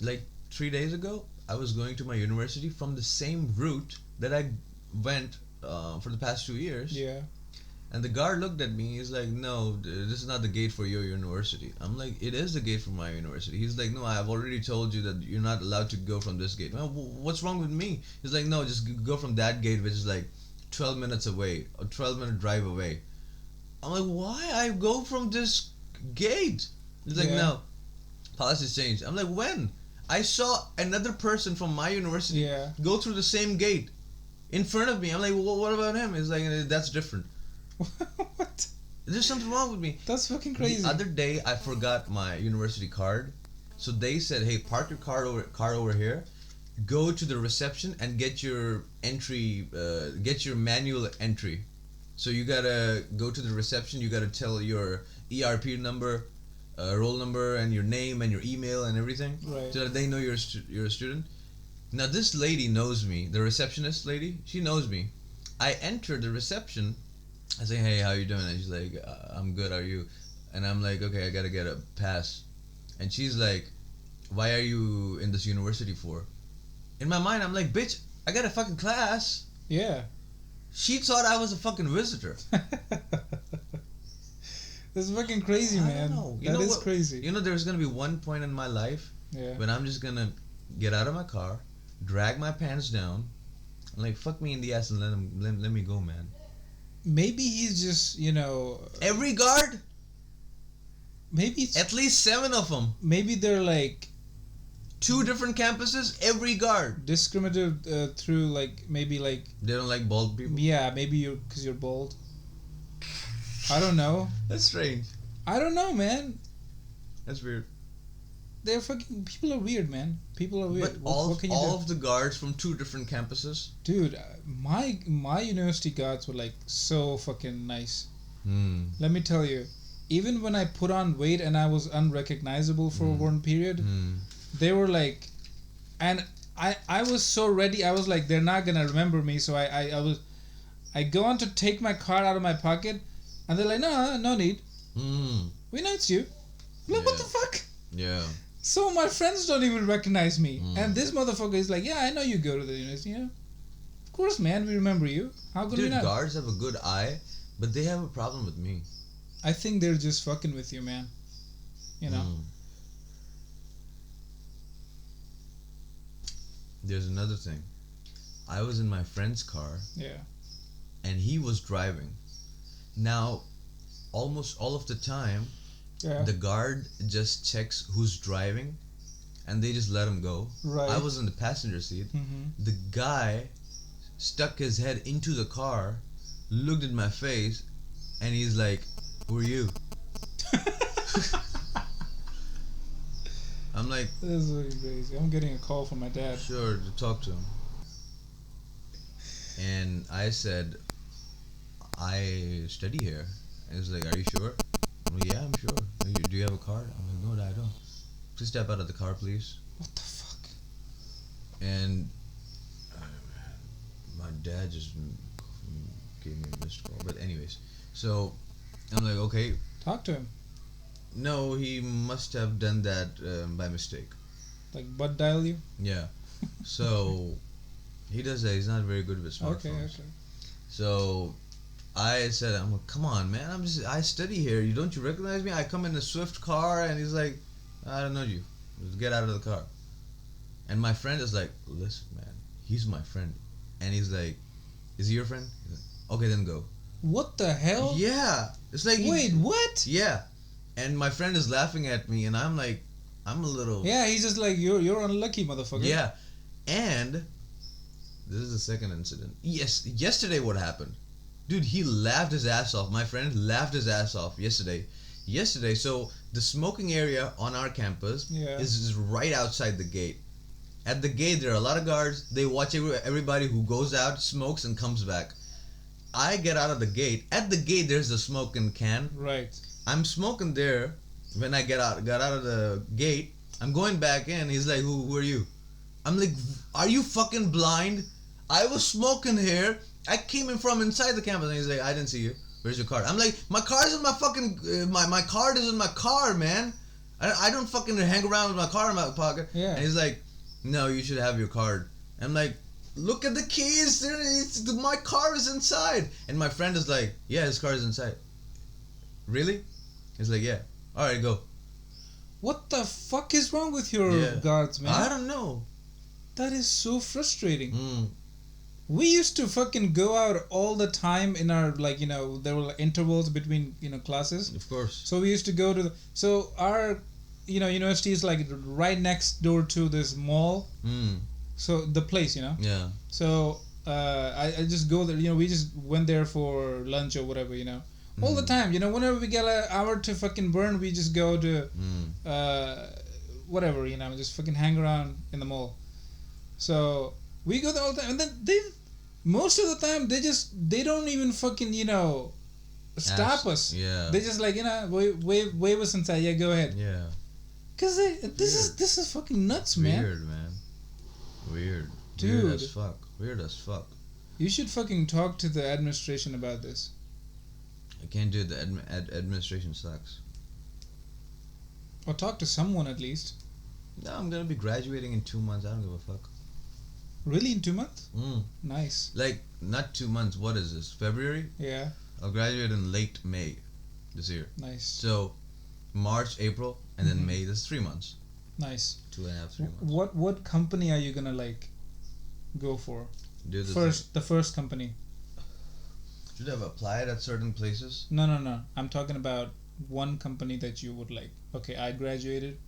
like 3 days ago, I was going to my university from the same route that I went for the past 2 years. Yeah. And the guard looked at me. He's like, "No, this is not the gate for your university." I'm like, "It is the gate for my university." He's like, "No, I've already told you that you're not allowed to go from this gate." Well, what's wrong with me? He's like, "No, just go from that gate, which is like 12 minutes away, a 12-minute drive away." I'm like, "Why I go from this gate?" He's like, Yeah. "No, policies changed." I'm like, "When?" I saw another person from my university Yeah. go through the same gate in front of me. I'm like, well, "What about him?" He's like, "That's different." What? There's something wrong with me. That's fucking crazy. The other day, I forgot my university card, so they said, "Hey, park your car over here. Go to the reception and get your entry, get your manual entry." So you gotta go to the reception. You gotta tell your ERP number, roll number, and your name and your email and everything, Right. so that they know you're a student. Now this lady knows me. The receptionist lady, she knows me. I enter the reception. I say, "Hey, how you doing?" And she's like, "I'm good. How are you?" And I'm like, "Okay, I gotta get a pass." And she's like, "Why are you in this university for?" In my mind, I'm like, "Bitch, I got a fucking class." Yeah. She thought I was a fucking visitor. That's fucking crazy, I man. don't know. You That know is what? crazy. You know, there's gonna be one point in my life Yeah. when I'm just gonna get out of my car, drag my pants down, and like fuck me in the ass and let me go, man. Maybe he's just, Every guard, maybe it's, at least 7 of them, maybe they're like 2 different campuses, every guard. discriminative through like maybe like They don't like bald people. yeah, maybe because you're bold. I don't know. That's strange. I don't know, man. That's weird. They're fucking people are weird, man. People are weird. But all what can you all do? of the guards from 2 different campuses. Dude, my university guards were like so fucking nice. Hmm. Let me tell you, even when I put on weight and I was unrecognizable for one period, Hmm. they were like, and I was so ready. I was like, they're not gonna remember me. So I go on to take my card out of my pocket, and they're like, no need. Hmm. We know it's you. I'm like, what Yeah. the fuck? Yeah. So my friends don't even recognize me, Mm. and this motherfucker is like, yeah, I know you go to the university. Yeah, of course, man, we remember you. How could we Dude, not? guards have a good eye, but they have a problem with me. I think they're just fucking with you, man. You know. Hmm. There's another thing. I was in my friend's car Yeah. and he was driving. Now, almost all of the time, Yeah. the guard just checks who's driving and they just let him go. Right. I was in the passenger seat. Mm-hmm. The guy stuck his head into the car, looked at my face, and he's like, "Who are you?" I'm like, This is really crazy. I'm getting a call from my dad. "Sure, to talk to him." And I said, "I study here." And he's like, "Are you sure?" I'm like, "Yeah, I'm sure." "Do you have a card?" I'm like, "No, I don't." "Please step out of the car, please." What the fuck? And my dad just gave me a missed call. But anyways, so I'm like, okay. Talk to him. No, he must have done that by mistake. Like butt dial you. Yeah. So he does that. He's not very good with smartphones. Okay. So I said, "I'm like, come on, man. I study here. You don't you recognize me? I come in a Swift car." And he's like, "I don't know you. Just get out of the car." And my friend is like, "Listen, man. He's my friend." And he's like, "Is he your friend?" He's like, "Okay, then go." What the hell? Yeah. It's like Wait, what? Yeah. And my friend is laughing at me, and I'm like, I'm a little. Yeah, he's just like you're unlucky, motherfucker. Yeah. And this is the second incident. Yes, yesterday what happened? Dude, he laughed his ass off. My friend laughed his ass off yesterday. So the smoking area on our campus Yeah. is right outside the gate. At the gate, there are a lot of guards. They watch everybody who goes out, smokes, and comes back. I get out of the gate. At the gate, there's a smoking can. Right. I'm smoking there. When I got out of the gate, I'm going back in. He's like, who are you? I'm like, "Are you fucking blind? I was smoking here. I came in from inside the campus." And he's like, "I didn't see you." Where's your card? I'm like, my card's in my fucking my card is in my car, man. I don't fucking hang around with my card in my pocket. Yeah. And he's like, no, you should have your card. I'm like, look at the keys. My car is inside. And my friend is like, yeah, his car is inside. Really? He's like, yeah. All right, go. What the fuck is wrong with your Yeah. guards, man? I don't know. That is so frustrating. Mm. We used to fucking go out all the time in our, like, you know, there were like intervals between, you know, classes. Of course. So we used to go to so our, you know, university is like right next door to this mall. Mm. So the place, you know. Yeah. So I just go there, you know, we just went there for lunch or whatever, you know. All the time, you know, whenever we get an hour to fucking burn, we just go to whatever, you know, just fucking hang around in the mall. So we go there all the time, and then most of the time they don't even fucking, you know, stop us. Yeah. They just like, you know, wave us inside. Yeah, go ahead. Yeah. Cause this is fucking nuts, man. Weird, man. Weird. Dude. Weird as fuck. Weird as fuck. You should fucking talk to the administration about this. I can't do it. The administration sucks. Or talk to someone at least. No, I'm gonna be graduating in 2 months. I don't give a fuck. Really, in 2 months? Mm. Nice. Like, not 2 months. What is this? February? Yeah. I'll graduate in late May this year. Nice. So, March, April, and then Mhm. May. That's 3 months. Nice. 2.5, 3 months. What company are you gonna like go for? Dude, this The first company. should have applied at certain places. No. I'm talking about one company that you would like. Okay, I graduated.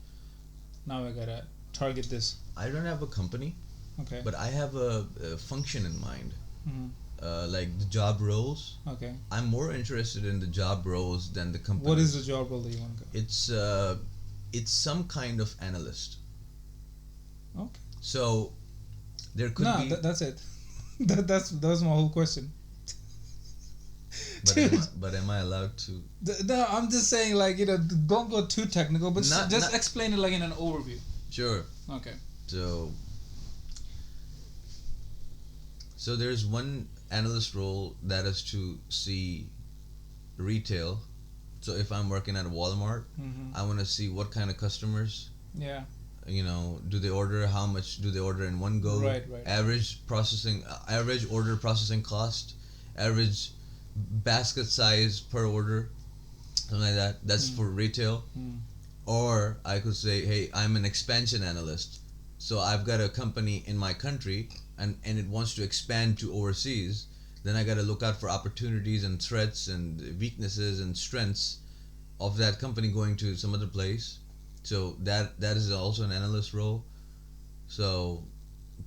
Now I gotta target this. I don't have a company, Okay. but I have a function in mind. Mhm. Like the job roles. Okay. I'm more interested in the job roles than the company. What is the job role that you want to go? It's some kind of analyst. Okay. So there could No, be. that's it. that was my whole question. But am I allowed to? No, I'm just saying, like, you know, don't go too technical, but Not- just not- explain it like in an overview. Sure. Okay. So there's one analyst role that is to see retail. So if I'm working at Walmart, Mm-hmm. I want to see what kind of customers, Yeah. you know, do they order, how much do they order in one go, Right. average order processing cost, average basket size per order, something like that. That's for retail. Mm. Or I could say, hey, I'm an expansion analyst. So I've got a company in my country and it wants to expand to overseas. Then I got to look out for opportunities and threats and weaknesses and strengths of that company going to some other place. So that is also an analyst role. So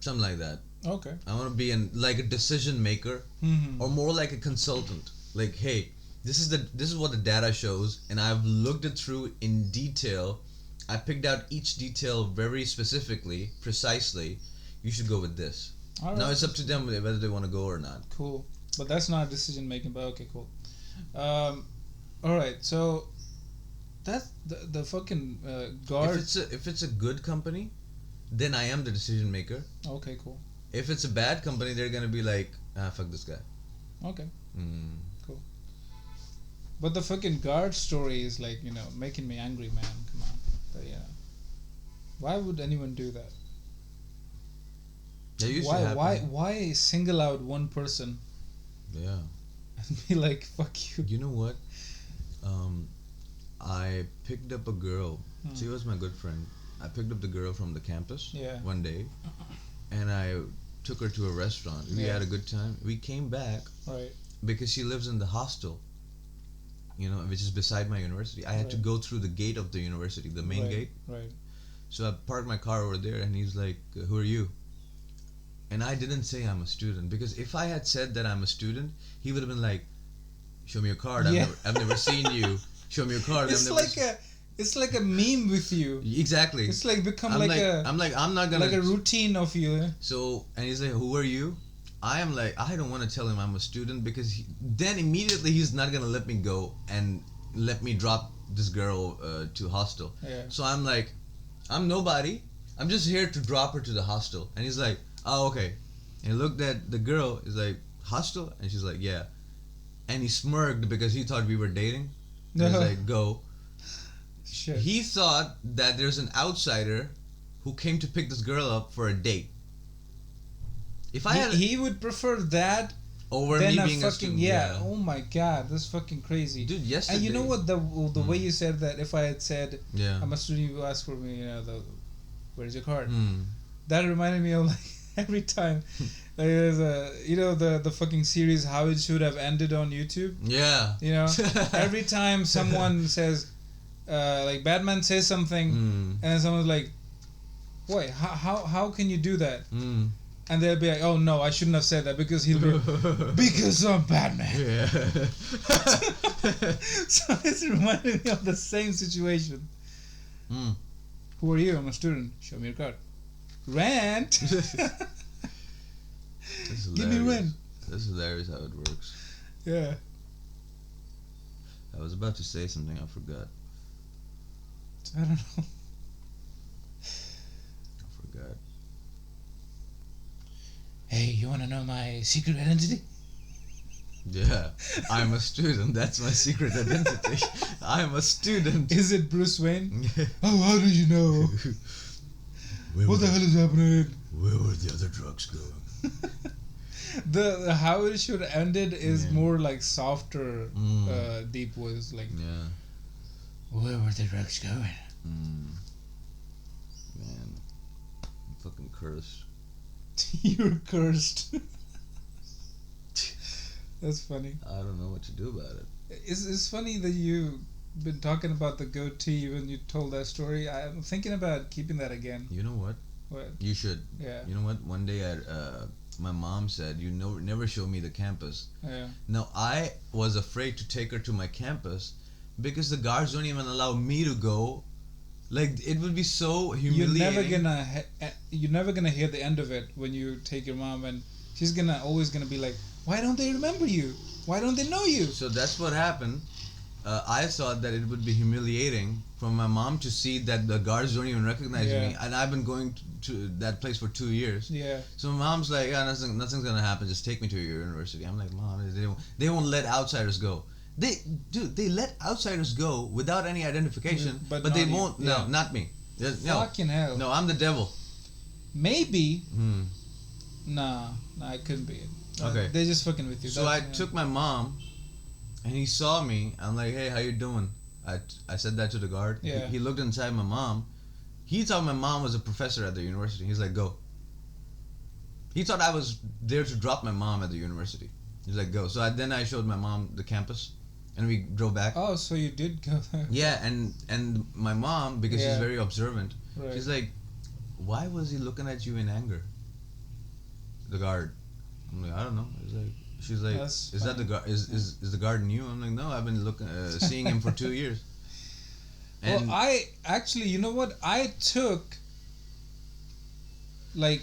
something like that. Okay. I want to be like a decision maker Mm-hmm. or more like a consultant. Like, hey, this is what the data shows, and I've looked it through in detail. I picked out each detail very specifically, precisely. You should go with this. All right. Now it's up to them whether they want to go or not. Cool. But that's not decision making. But okay, cool. All right. So that's the fucking guard. If it's a good company, then I am the decision maker. Okay, cool. If it's a bad company, they're gonna be like, fuck this guy. Okay. Mm. But the fucking guard story is like, you know, making me angry, man. Come on. But yeah. Why would anyone do that? That used to happen. Why single out one person Yeah. and be like, fuck you? You know what? I picked up a girl. She was my good friend. I picked up the girl from the campus Yeah. one day, and I took her to a restaurant. We Yeah. had a good time. We came back Right. because she lives in the hostel, you know, which is beside my university. I had to Right. go through the gate of the university, the main Right. gate. Right. So I parked my car over there, and he's like, "Who are you?" And I didn't say I'm a student, because if I had said that I'm a student, he would have been like, "Show me your card. Yeah. I've never seen you. Show me your card." It's like a meme with you. Exactly. It's like become I'm I'm not gonna like a routine of you. Eh? So, and he's like, "Who are you?" I am like, I don't want to tell him I'm a student, because then immediately he's not gonna let me go and let me drop this girl to hostel. Yeah. So I'm like, I'm nobody. I'm just here to drop her to the hostel. And he's like, "Oh, okay." And he looked at the girl. He's like, "Hostel?" And she's like, "Yeah." and he smirked because he thought we were dating. He was No. like, go. Shit. He thought that there's an outsider who came to pick this girl up for a date. If I had He would prefer that over than me a being a fucking student, Oh my god, that's fucking crazy. dude. Yesterday, And you know what, the way you said that, if I had said Yeah. I'm a student, you ask for me, where's your card? Hmm. That reminded me of like every time like there's the fucking series How It Should Have Ended on YouTube. Yeah. You know, every time someone says, like Batman says something, Hmm. and then someone's like, "Wait, how can you do that?" Hmm. And they'll be like, "Oh no, I shouldn't have said that because he'll be because I'm Batman." Yeah. So it's reminding me of the same situation. Hmm. Who are you? I'm a student. Show me your card. Rent. That's Give me hilarious. rent. That's hilarious how it works. Yeah. I was about to say something, I forgot. I don't know. I forgot. Hey, you want to know my secret identity? Yeah, I'm a student. That's my secret identity. I'm a student. Is it Bruce Wayne? Oh, how do you know? What the hell is happening? Where were the other drugs going? The How It Should Have Ended is Yeah. more like softer, Mm. deep voice. Like, Yeah. where were the drugs going? Mm. Man, I'm fucking cursed. You're cursed. That's funny. I don't know what to do about it. It's funny that you've been talking about the goatee when you told that story. I'm thinking about keeping that again. You know what? What? You should. Yeah. You know what? One day, my mom said, "You know, never show me the campus." Yeah. Now I was afraid to take her to my campus because the guards don't even allow me to go. Like it would be so humiliating. You're never gonna hear the end of it when you take your mom, and she's always gonna be like, why don't they remember you? Why don't they know you? So that's what happened. I thought that it would be humiliating for my mom to see that the guards don't even recognize Yeah. me, and I've been going to that place for 2 years. Yeah. So my mom's like, "Yeah, nothing's gonna happen. Just take me to your university." I'm like, "Mom, they won't let outsiders go. They let outsiders go without any identification, But but they not you. won't. Yeah. No, not me. No, Fucking hell. no, I'm the devil." Maybe. Hmm. Nah, it couldn't be it. Okay. They're just fucking with you. So I That's- took my mom, and he saw me. I'm like, "Hey, how you doing?" I said that to the guard. Yeah. He looked inside my mom. He thought my mom was a professor at the university. He's like, "Go." He thought I was there to drop my mom at the university. He's like, "Go." So then I showed my mom the campus, and we drove back. Oh, so you did go there. Yeah, and my mom, because she's Yeah. very observant, Right. she's like, "Why was he looking at you in anger?" The guard. I'm like, "I don't know." She's like, That's "Is that the guard? Is the guard new?" I'm like, "No, I've been seeing him for 2 years." And Well, I actually, you know what? I took, like,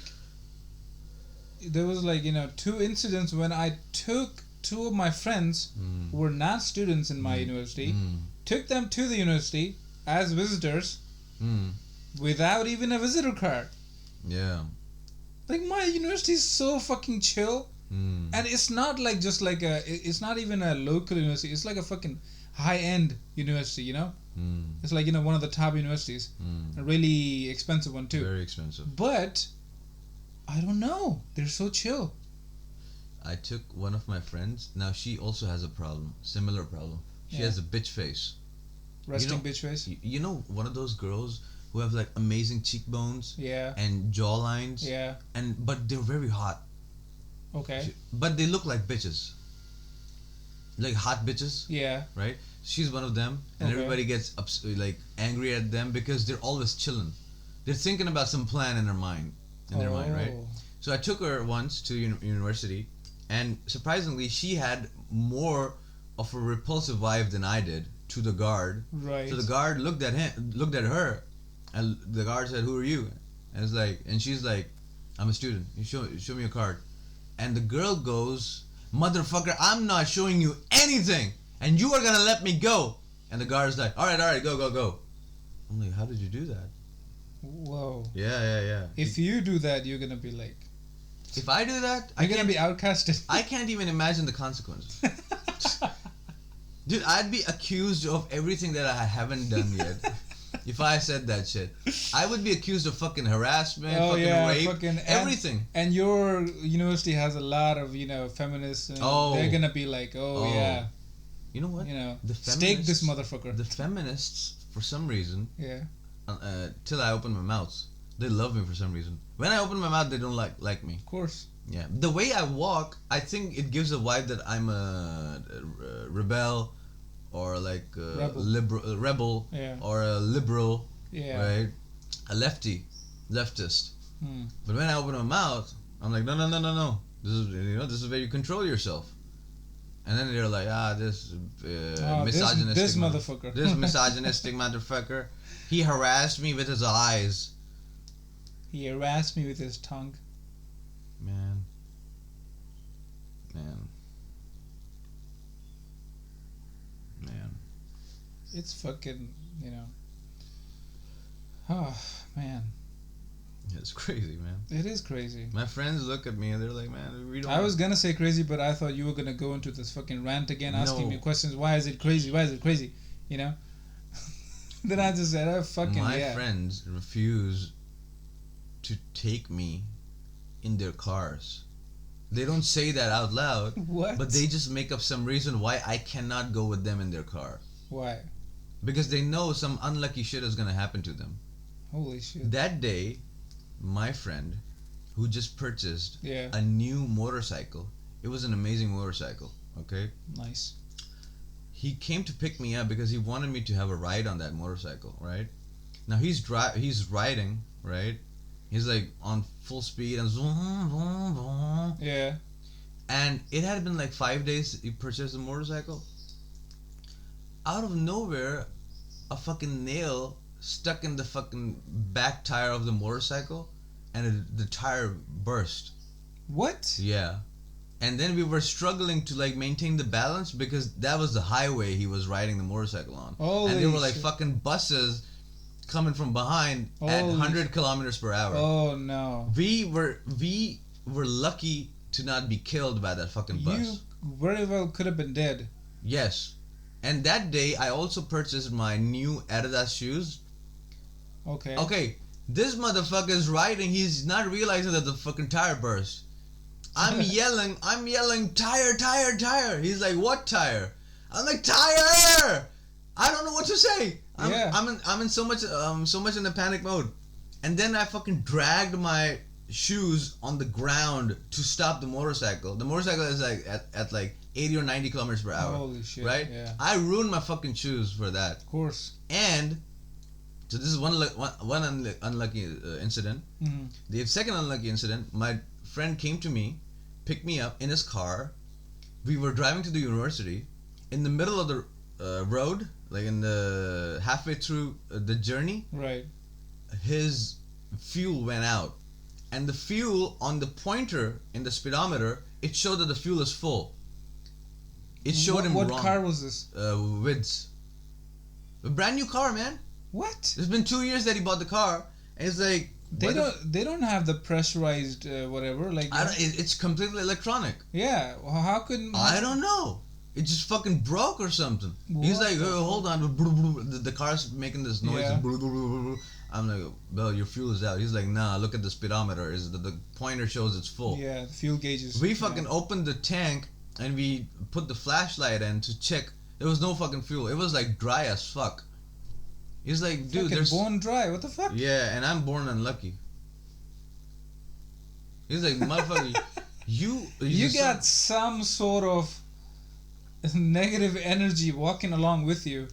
there was like, 2 incidents when I took 2 of my friends Mm, who were not students in my university, mm, took them to the university as visitors mm, without even a visitor card. yeah. Like, my university is so fucking chill. Mm, And it's not like just like it's not even a local university. It's like a fucking high-end university, mm, It's like, one of the top universities. mm. A really expensive one, too. Very expensive. But I don't know. They're so chill. I took one of my friends. Now she also has a problem, similar problem. She Yeah. has a bitch face. Resting know- bitch face. You know, one of those girls who have like amazing cheekbones Yeah. and jawlines, Yeah. but they're very hot. Okay. But they look like bitches. Like hot bitches, Yeah. right? She's one of them, and Okay. everybody gets like angry at them because they're always chilling. They're thinking about some plan in their mind, right? Oh. So I took her once to university, and surprisingly, she had more of a repulsive vibe than I did to the guard. Right. So the guard looked at her, and the guard said, "Who are you?" And she's like, "I'm a student. You show me a card." And the girl goes, "Motherfucker, I'm not showing you anything, and you are gonna let me go." And the guard's like, "All right, go." I'm like, "How did you do that?" Whoa. Yeah. If you do that, you're gonna be like, If I do that, you're gonna be outcasted. I can't even imagine the consequences. Dude, I'd be accused of everything that I haven't done yet. If I said that shit, I would be accused of fucking harassment, rape, everything. And your university has a lot of feminists, and they're gonna be like, yeah, you know what? Stake this motherfucker. The feminists, for some reason, yeah, till I open my mouth, they love me for some reason. When I open my mouth, they don't like me. Of course. Yeah, the way I walk, I think it gives a vibe that I'm a rebel, or like a rebel, yeah, or a liberal, yeah, right? A leftist. Hmm. But when I open my mouth, I'm like, no. This is where you control yourself. And then they're like, this misogynistic this motherfucker, this misogynistic motherfucker. He harassed me with his eyes. He harassed me with his tongue. Man. It's fucking, oh, man. It's crazy, man. It is crazy. My friends look at me and they're like, man, we don't... I was gonna say crazy, but I thought you were gonna go into this fucking rant again, asking me questions. Why is it crazy? Why is it crazy? Then I just said, My friends refuse to take me in their cars. They don't say that out loud. What? But they just make up some reason why I cannot go with them in their car. Why? Because they know some unlucky shit is gonna happen to them. Holy shit. That day, my friend, who just purchased Yeah. a new motorcycle, it was an amazing motorcycle, okay? Nice. He came to pick me up because he wanted me to have a ride on that motorcycle, right? Now he's riding, right? He's like on full speed and zoom. Yeah. And it had been like 5 days he purchased the motorcycle. Out of nowhere, a fucking nail stuck in the fucking back tire of the motorcycle, and the tire burst. What? Yeah. And then we were struggling to like maintain the balance because that was the highway he was riding the motorcycle on. Holy and there were like shit. fucking buses coming from behind at 100 kilometers per hour. Oh no. We were lucky to not be killed by that fucking bus. You very well could have been dead. Yes. And that day I also purchased my new Adidas shoes. Okay. Okay, this motherfucker is riding, he's not realizing that the fucking tire burst. I'm yelling, tire. He's like, what tire? I'm like, tire! I don't know what to say. I'm in so much in a panic mode. And then I fucking dragged my shoes on the ground to stop the motorcycle. The motorcycle is like at like 80 or 90 kilometers per hour. Holy shit. Right? Yeah. I ruined my fucking shoes for that. Of course. And so this is one unlucky incident. Mm-hmm. The second unlucky incident, my friend came to me, picked me up in his car. We were driving to the university. In the middle of the road, like in the halfway through the journey, Right. his fuel went out. And the fuel on the pointer in the speedometer, it showed that the fuel is full. It showed him wrong. wrong. What car was this? Wids. A brand new car, man. What? It's been 2 years that he bought the car, and it's like They don't have the pressurized whatever like. it's completely electronic. Yeah. Well, how couldn't? I don't know. It just fucking broke or something. He's What like, the hold on, the car's making this noise. Yeah. I'm like, well, your fuel is out. He's like, nah, look at the speedometer. Is the pointer shows it's full. Yeah, the fuel gauges. We fucking opened the tank and we put the flashlight in to check. There was no fucking fuel. It was like dry as fuck. He's like, dude, fucking there's bone dry. What the fuck? Yeah, and I'm born unlucky. He's like, motherfucker, you got some sort of negative energy walking along with you.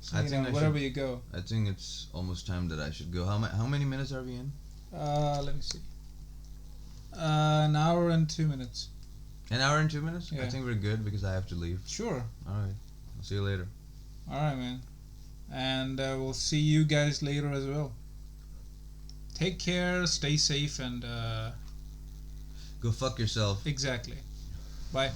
So, wherever you go. I think it's almost time that I should go. How many minutes are we in? Let me see. An hour and 2 minutes. An hour and 2 minutes? Yeah. I think we're good because I have to leave. Sure. Alright. I'll see you later. Alright, man. And we'll see you guys later as well. Take care, stay safe, and Go fuck yourself. exactly. Bye.